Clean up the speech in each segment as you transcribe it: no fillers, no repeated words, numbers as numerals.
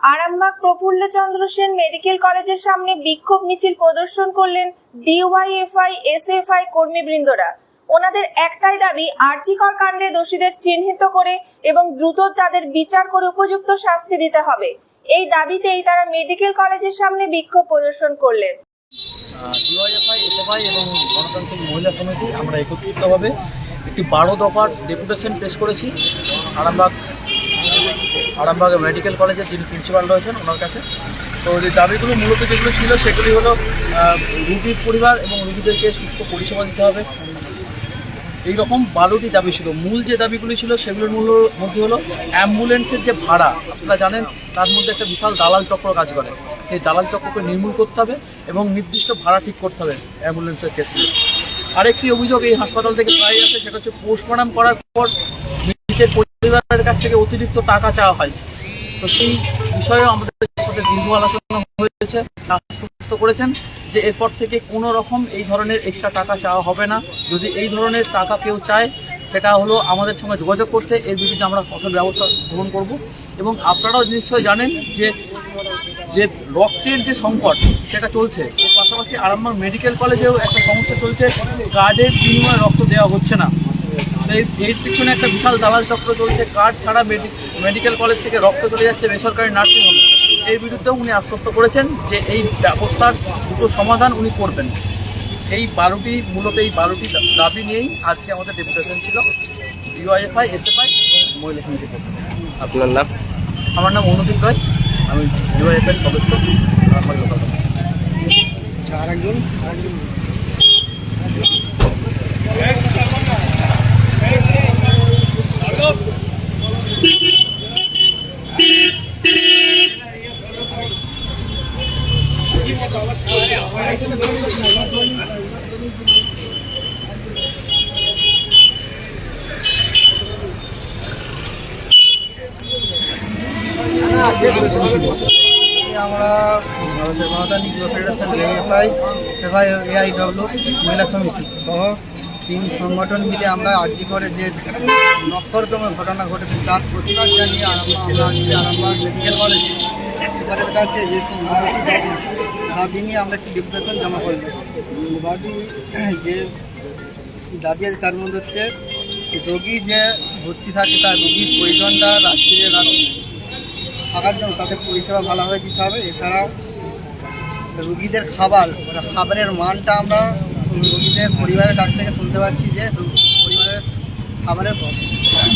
Arambagh Prafulla Chandra Sen medical কলেজের সামনে বিক্ষোভ মিছিল প্রদর্শন করলেন ডিওয়াইএফআই এসএফআই কর্মীবৃন্দরা। ওনাদের একটাই দাবি, আরজিকর কাণ্ডে দোষীদের চিহ্নিত করে এবং দ্রুত তাদের বিচার করে উপযুক্ত শাস্তি দিতে হবে। এই দাবিতেই তারা মেডিকেল কলেজের সামনে বিক্ষোভ প্রদর্শন করলেন। ডিওয়াইএফআই এসএফআই এবং গণতান্ত্রিক মহিলা সমিতি আমরা একত্রিতভাবে একটি 12 দফার ডেপুটেশন পেশ করেছি আরামবাগ মেডিকেল কলেজের যিনি প্রিন্সিপাল রয়েছেন ওনার কাছে। তো যে দাবিগুলো মূলত যেগুলো ছিল সেগুলি হলো রোগীর পরিবার এবং রোগীদেরকে সুস্থ পরিষেবা দিতে হবে। এইরকম 12টি দাবি ছিল। মূল যে দাবিগুলি ছিল সেগুলোর মধ্যে হলো অ্যাম্বুলেন্সের যে ভাড়া, আপনারা জানেন তার মধ্যে একটা বিশাল দালাল চক্র কাজ করে। সেই দালাল চক্রকে নির্মূল করতে হবে এবং নির্দিষ্ট ভাড়া ঠিক করতে হবে অ্যাম্বুলেন্সের ক্ষেত্রে। আরেকটি অভিযোগ এই হাসপাতাল থেকে প্রায় আসে, সেটা হচ্ছে পোস্টমর্টম করার পর মৃতের পরিবারের কাছ থেকে অতিরিক্ত টাকা চাওয়া হয়। তো সেই বিষয়েও আমাদের সাথে দীর্ঘ আলোচনা হয়েছে। আশ্বস্ত করেছেন যে এরপর থেকে কোনো রকম এই ধরনের এক্সট্রা টাকা চাওয়া হবে না। যদি এই ধরনের টাকা কেউ চায় সেটা হলো আমাদের সঙ্গে যোগাযোগ করতে, এর বিরুদ্ধে আমরা কঠোর ব্যবস্থা গ্রহণ করব। এবং আপনারাও নিশ্চয়ই জানেন যে রক্তের যে সংকট সেটা চলছে, এর পাশাপাশি আরামবাগ মেডিকেল কলেজেও একটা সমস্যা চলছে, কার্ডের বিনিময়ে রক্ত দেওয়া হচ্ছে না। এর পিছনে একটা বিশাল দালাল চক্র চলছে। কার্ড ছাড়া মেডিকেল কলেজ থেকে রক্ত চলে যাচ্ছে বেসরকারি নার্সিংহোমে। এর বিরুদ্ধেও উনি আশ্বস্ত করেছেন যে এই ব্যবস্থার দুটো সমাধান উনি করবেন। মূলত এই 12টি দাবি নিয়েই আজকে আমাদের ডেপুটেশন ছিল ডিওয়াইএফআই এসএফআই এবং মহিলা সমিতির পক্ষ থেকে। আপনার নাম? আমার নাম অনুদীপ রায়, আমি ডিওয়াইএফআই সদস্য আমার লোকাল। আমরা ভারতের গণতান্ত্রিক ফেডারেশন ডিওয়াইএফআই এসএফআই এআইডব্লিউ মহিলা সমিতি সহ 3 সংগঠন মিলে আমরা আরজি করে যে নক্ষরতম ঘটনা ঘটেছে তার প্রতিবাদ জানিয়ে আমরা আরামবাগ মেডিকেল কলেজ সুপারের কাছে যে দাবি নিয়ে আমরা একটি ডেপুটেশন জমা করব। বাকি যে দাবি আছে তার মধ্যে হচ্ছে রোগী যে ভর্তি থাকে তার রোগীর প্রয়োজনটা রাত্রিরে থাকার জন্য তাদের পরিষেবা ভালোভাবে দিতে হবে। এছাড়া রোগীদের খাবারের মানটা আমরা রোগীদের পরিবারের কাছ থেকে শুনতে পাচ্ছি যে পরিবারের খাবারের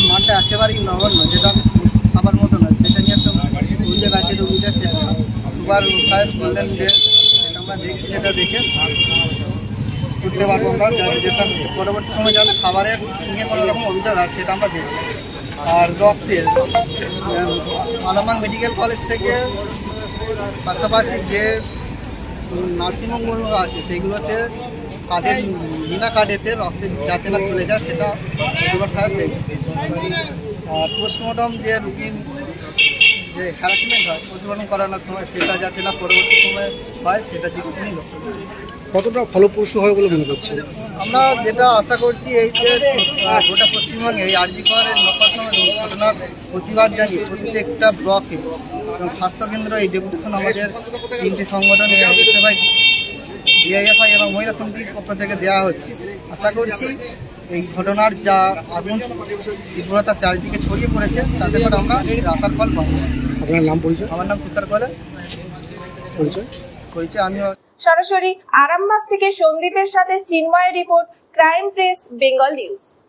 মানটা একেবারেই নগণ্য, যেটা খাবার মতো নয়। সেটা নিয়ে একটা অভিযোগ আছে রোগীদের। সেটা সুপার সাহেব বললেন যে আমরা দেখছি, সেটা দেখে করতে পারবো আমরা, যেটা পরবর্তী সময় যাতে খাবারের নিয়ে কোনো রকম অভিযোগ আছে সেটা আমরা দেখব। আর রক্তের আরামবাগ মেডিকেল কলেজ থেকে পাশাপাশি যে নার্সিংহোমগুলো আছে সেইগুলোতে বিনা কার্ডেতে রক্তের যাতে না চলে যায় সেটা সুপার সাহেব দেখছে। আর পোস্টমর্টম যে রুগীর যে হ্যারাসমেন্ট হয় পোস্টমর্টম করানোর সময় সেটা যাতে না পরবর্তী সময় হয় সেটা দিকে তিনি লক্ষ্য করেন। কতটা ফলপ্রসূ হবে বলে মনে করছেন? আমরা যেটা আশা করছি এই যে গোটা পশ্চিমবঙ্গে এই আরজিকরের নক্ষত্রম ঘটনার প্রতিবাদ জানিয়ে প্রত্যেকটা ব্লকে এবং স্বাস্থ্যকেন্দ্র এই ডেপুটেশন আমাদের 3টি সংগঠন এসএফআই ডিওয়াইএফআই এবং মহিলা সমিতির পক্ষ থেকে দেওয়া হচ্ছে। আশা করছি এই ঘটনার যা আগুন তীব্রতা চারিদিকে ছড়িয়ে পড়েছে তাতে করে আমরা আশার ফল পাবো। আপনার নাম পরিচয়? আমার নাম তুষার কলে। পরিচয় আমিও। সরাসরি আরামবাগ থেকে সন্দীপের সাথে চিন্ময়ের রিপোর্ট, ক্রাইম প্রেস, বেঙ্গল নিউজ।